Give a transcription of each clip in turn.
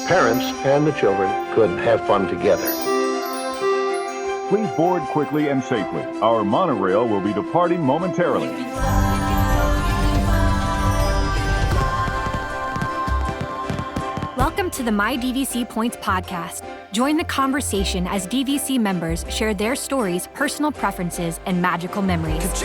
parents and the children could have fun together. Please board quickly and safely. Our monorail will be departing momentarily. Welcome to the My DVC Points podcast. Join the conversation as DVC members share their stories, personal preferences, and magical memories.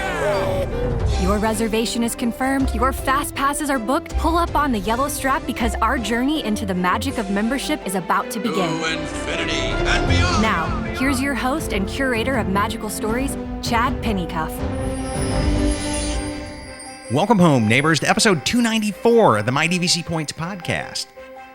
Your reservation is confirmed, your fast passes are booked. Pull up on the yellow strap because our journey into the magic of membership is about to begin. To infinity and beyond. Now, here's your host and curator of magical stories, Chad Pennycuff. Welcome home, neighbors, to episode 294 of the My DVC Points podcast.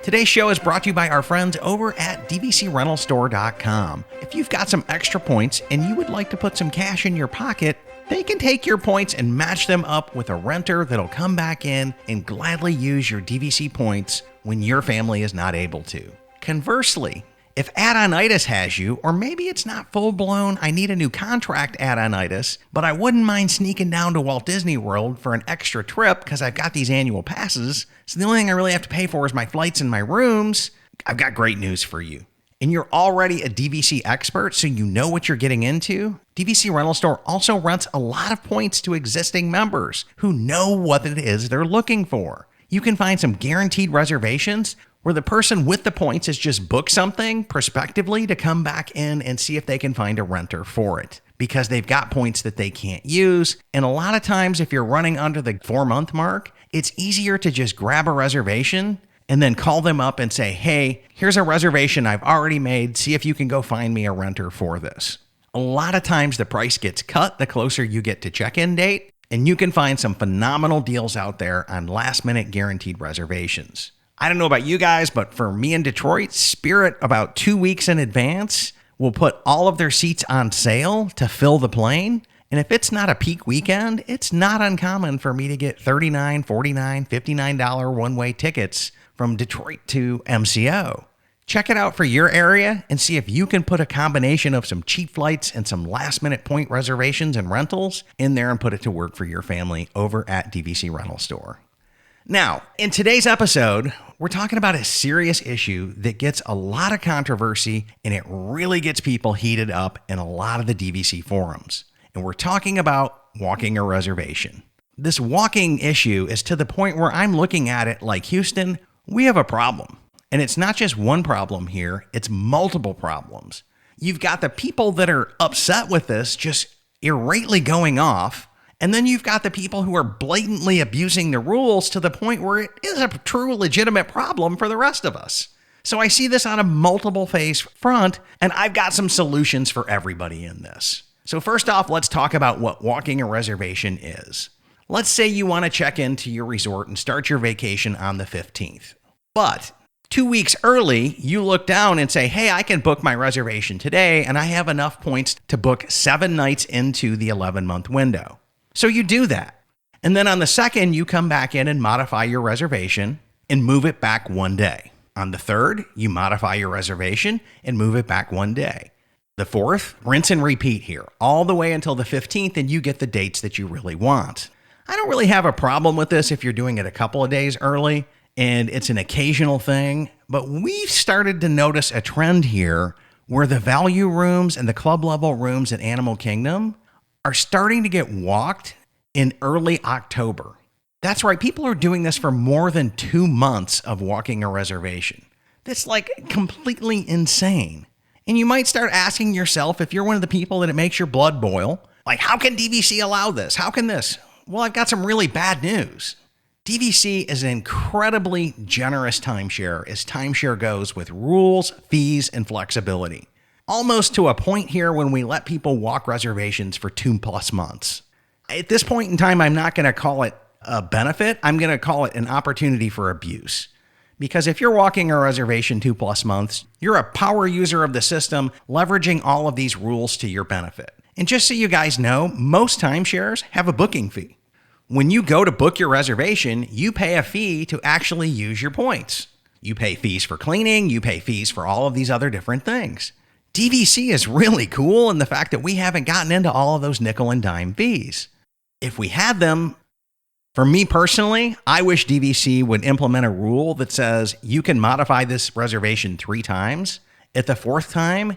Today's show is brought to you by our friends over at DVCRentalStore.com. If you've got some extra points and you would like to put some cash in your pocket, they can take your points and match them up with a renter that'll come back in and gladly use your DVC points when your family is not able to. Conversely, if add-onitis has you, or maybe it's not full-blown, I need a new contract add-onitis, but I wouldn't mind sneaking down to Walt Disney World for an extra trip because I've got these annual passes, so the only thing I really have to pay for is my flights and my rooms, I've got great news for you. And you're already a DVC expert, so you know what you're getting into. DVC Rental Store also rents a lot of points to existing members who know what it is they're looking for. You can find some guaranteed reservations where the person with the points has just booked something prospectively to come back in and see if they can find a renter for it because they've got points that they can't use. And a lot of times, if you're running under the 4-month mark, it's easier to just grab a reservation and then call them up and say, hey, here's a reservation I've already made. See if you can go find me a renter for this. A lot of times the price gets cut the closer you get to check-in date, and you can find some phenomenal deals out there on last-minute guaranteed reservations. I don't know about you guys, but for me in Detroit, Spirit about 2 weeks in advance will put all of their seats on sale to fill the plane. And if it's not a peak weekend, it's not uncommon for me to get $39, $49, $59 one-way tickets from Detroit to MCO. Check it out for your area and see if you can put a combination of some cheap flights and some last-minute point reservations and rentals in there and put it to work for your family over at DVC Rental Store. Now, in today's episode, we're talking about a serious issue that gets a lot of controversy and it really gets people heated up in a lot of the DVC forums. And we're talking about walking a reservation. This walking issue is to the point where I'm looking at it like, Houston, we have a problem. And it's not just one problem here, it's multiple problems. You've got the people that are upset with this just irately going off. And then you've got the people who are blatantly abusing the rules to the point where it is a true legitimate problem for the rest of us. So I see this on a multiple phase front, and I've got some solutions for everybody in this. So first off, let's talk about what walking a reservation is. Let's say you want to check into your resort and start your vacation on the 15th. But 2 weeks early, you look down and say, hey, I can book my reservation today, and I have enough points to book 7 nights into the 11-month window. So you do that. And then on the 2nd, you come back in and modify your reservation and move it back 1 day. On the 3rd, you modify your reservation and move it back 1 day. The 4th, rinse and repeat here, all the way until the 15th, and you get the dates that you really want. I don't really have a problem with this if you're doing it a couple of days early and it's an occasional thing, but we've started to notice a trend here where the value rooms and the club level rooms at Animal Kingdom are starting to get walked in early October. That's right, people are doing this for more than 2 months of walking a reservation. That's like completely insane. And you might start asking yourself, if you're one of the people that it makes your blood boil, like, how can DVC allow this? How can this? Well, I've got some really bad news. DVC is an incredibly generous timeshare as timeshare goes with rules, fees, and flexibility. Almost to a point here when we let people walk reservations for 2+ months. At this point in time, I'm not going to call it a benefit. I'm going to call it an opportunity for abuse. Because if you're walking a reservation 2+ months, you're a power user of the system, leveraging all of these rules to your benefit. And just so you guys know, most timeshares have a booking fee. When you go to book your reservation, you pay a fee to actually use your points. You pay fees for cleaning, you pay fees for all of these other different things. DVC is really cool in the fact that we haven't gotten into all of those nickel and dime fees. If we had them, For me personally, I wish DVC would implement a rule that says you can modify this reservation 3 times. At the 4th time,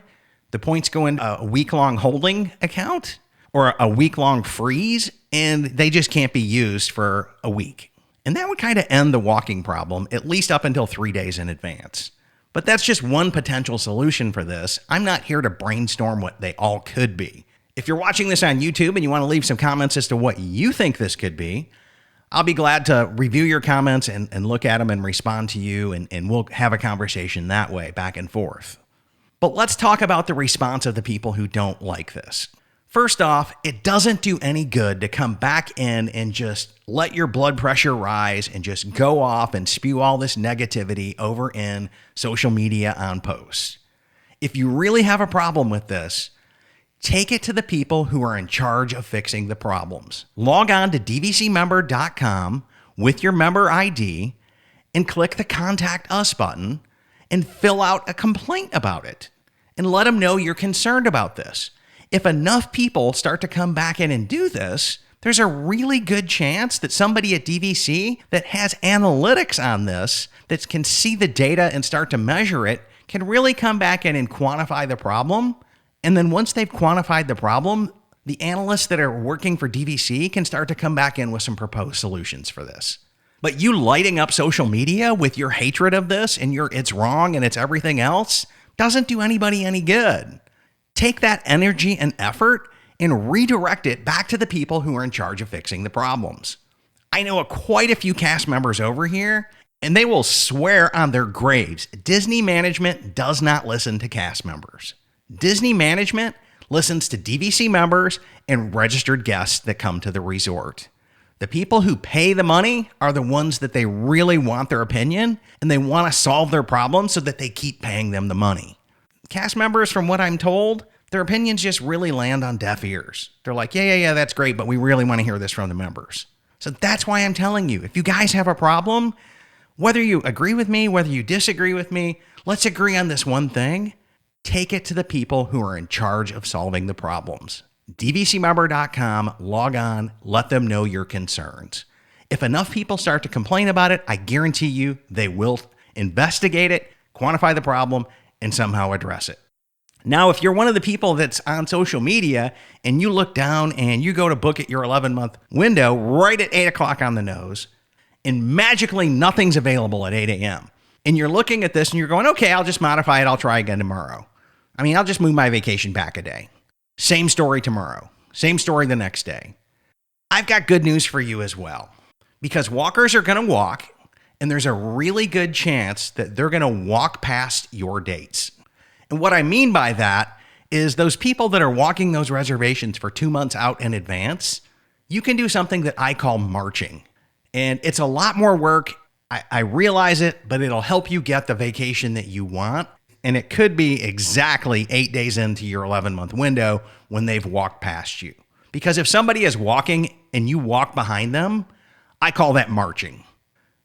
the points go in a week-long holding account or a week-long freeze, and they just can't be used for a week. And that would kind of end the walking problem, at least up until 3 days in advance. But that's just one potential solution for this. I'm not here to brainstorm what they all could be. If you're watching this on YouTube and you want to leave some comments as to what you think this could be, I'll be glad to review your comments and look at them and respond to you, and we'll have a conversation that way, back and forth. But let's talk about the response of the people who don't like this. First off, it doesn't do any good to come back in and just let your blood pressure rise and just go off and spew all this negativity over in social media on posts. If you really have a problem with this, take it to the people who are in charge of fixing the problems. Log on to dvcmember.com with your member ID and click the Contact Us button and fill out a complaint about it and let them know you're concerned about this. If enough people start to come back in and do this, there's a really good chance that somebody at DVC that has analytics on this, that can see the data and start to measure it, can really come back in and quantify the problem. And then once they've quantified the problem, the analysts that are working for DVC can start to come back in with some proposed solutions for this. But you lighting up social media with your hatred of this and your it's wrong and it's everything else doesn't do anybody any good. Take that energy and effort and redirect it back to the people who are in charge of fixing the problems. I know quite a few cast members over here, and they will swear on their graves Disney management does not listen to cast members. Disney management listens to DVC members and registered guests that come to the resort. The people who pay the money are the ones that they really want their opinion, and they want to solve their problems so that they keep paying them the money. Cast members, from what I'm told, their opinions just really land on deaf ears. They're like, yeah, that's great, but we really want to hear this from the members. So that's why I'm telling you, if you guys have a problem, whether you agree with me, whether you disagree with me, let's agree on this one thing. Take it to the people who are in charge of solving the problems. dvcmember.com, log on, let them know your concerns. If enough people start to complain about it, I guarantee you they will investigate it, quantify the problem, and somehow address it. Now, if you're one of the people that's on social media and you look down and you go to book at your 11-month window right at 8 o'clock on the nose, and magically nothing's available at 8 a.m., and you're looking at this and you're going, okay, I'll just modify it. I'll try again tomorrow. I'll just move my vacation back a day. Same story tomorrow. Same story the next day. I've got good news for you as well, because walkers are going to walk, and there's a really good chance that they're going to walk past your dates. And what I mean by that is those people that are walking those reservations for 2 months out in advance, you can do something that I call marching. And it's a lot more work. I realize it, but it'll help you get the vacation that you want. And it could be exactly 8 days into your 11-month window when they've walked past you. Because if somebody is walking and you walk behind them, I call that marching.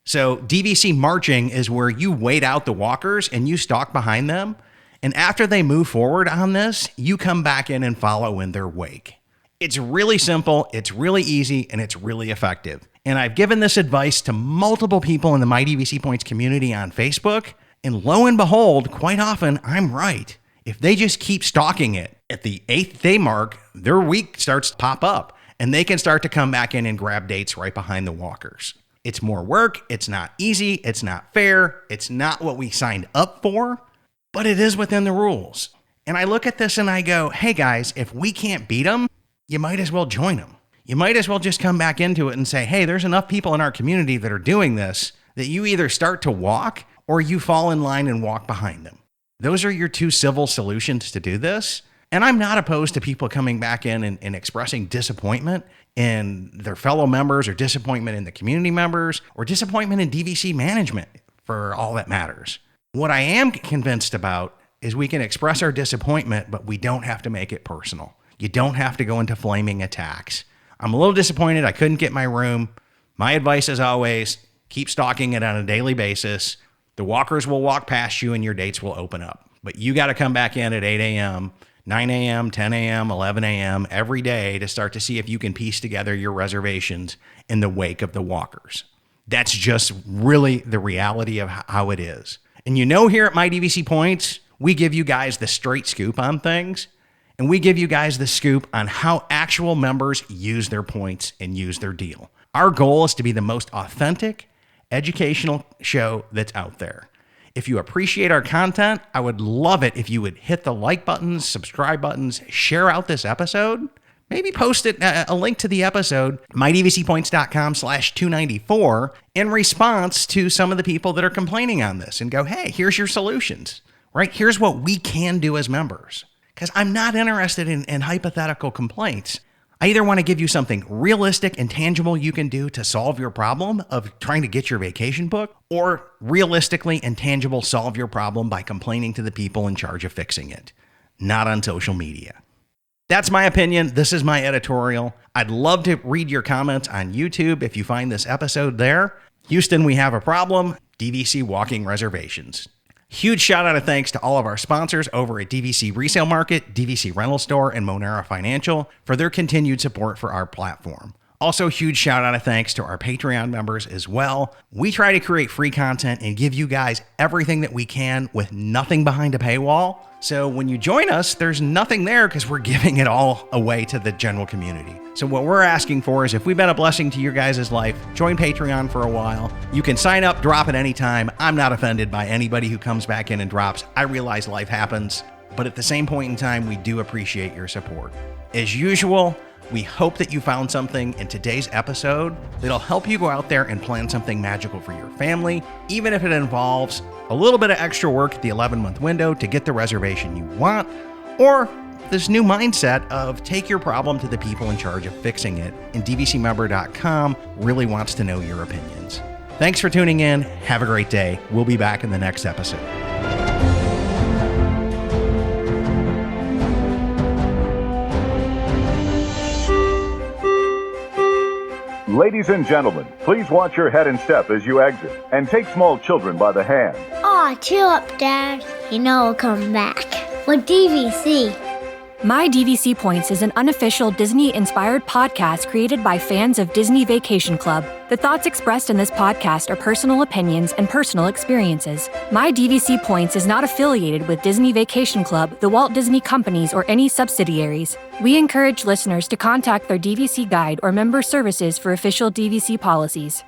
So DVC marching is where you wait out the walkers and you stalk behind them. And after they move forward on this, you come back in and follow in their wake. It's really simple, it's really easy, and it's really effective. And I've given this advice to multiple people in the My DVC Points community on Facebook. And lo and behold, quite often, I'm right. If they just keep stalking it, at the 8th day mark, their week starts to pop up. And they can start to come back in and grab dates right behind the walkers. It's more work, it's not easy, it's not fair, it's not what we signed up for. But it is within the rules. And I look at this and I go, hey guys, if we can't beat them, you might as well join them. You might as well just come back into it and say, hey, there's enough people in our community that are doing this that you either start to walk or you fall in line and walk behind them. Those are your 2 civil solutions to do this. And I'm not opposed to people coming back in and expressing disappointment in their fellow members, or disappointment in the community members, or disappointment in DVC management, for all that matters. What I am convinced about is we can express our disappointment, but we don't have to make it personal. You don't have to go into flaming attacks. I'm a little disappointed I couldn't get my room. My advice is always, keep stalking it on a daily basis. The walkers will walk past you and your dates will open up. But you got to come back in at 8 a.m. 9 a.m., 10 a.m., 11 a.m. every day to start to see if you can piece together your reservations in the wake of the walkers. That's just really the reality of how it is. And here at My DVC Points, we give you guys the straight scoop on things, and we give you guys the scoop on how actual members use their points and use their deal. Our goal is to be the most authentic, educational show that's out there. If you appreciate our content, I would love it if you would hit the like buttons, subscribe buttons, share out this episode, maybe post a link to the episode, mydvcpoints.com/294, in response to some of the people that are complaining on this and go, hey, here's your solutions, right? Here's what we can do as members. Because I'm not interested in hypothetical complaints. I either want to give you something realistic and tangible you can do to solve your problem of trying to get your vacation booked, or realistically and tangible solve your problem by complaining to the people in charge of fixing it, not on social media. That's my opinion. This is my editorial. I'd love to read your comments on YouTube if you find this episode there. Houston, we have a problem. DVC walking reservations. Huge shout out of thanks to all of our sponsors over at DVC Resale Market, DVC Rental Store, and Monera Financial for their continued support for our platform. Also, huge shout out of thanks to our Patreon members as well. We try to create free content and give you guys everything that we can with nothing behind a paywall. So when you join us, there's nothing there because we're giving it all away to the general community. So what we're asking for is if we've been a blessing to your guys' life, join Patreon for a while. You can sign up, drop at any time. I'm not offended by anybody who comes back in and drops. I realize life happens, but at the same point in time, we do appreciate your support. As usual, we hope that you found something in today's episode that'll help you go out there and plan something magical for your family, even if it involves a little bit of extra work at the 11-month window to get the reservation you want, or this new mindset of take your problem to the people in charge of fixing it, and DVCmember.com really wants to know your opinions. Thanks for tuning in. Have a great day. We'll be back in the next episode. Ladies and gentlemen, please watch your head and step as you exit, and take small children by the hand. Aw, chill up, Dad. You know I'll come back. With DVC. My DVC Points is an unofficial Disney-inspired podcast created by fans of Disney Vacation Club. The thoughts expressed in this podcast are personal opinions and personal experiences. My DVC Points is not affiliated with Disney Vacation Club, the Walt Disney Companies, or any subsidiaries. We encourage listeners to contact their DVC guide or member services for official DVC policies.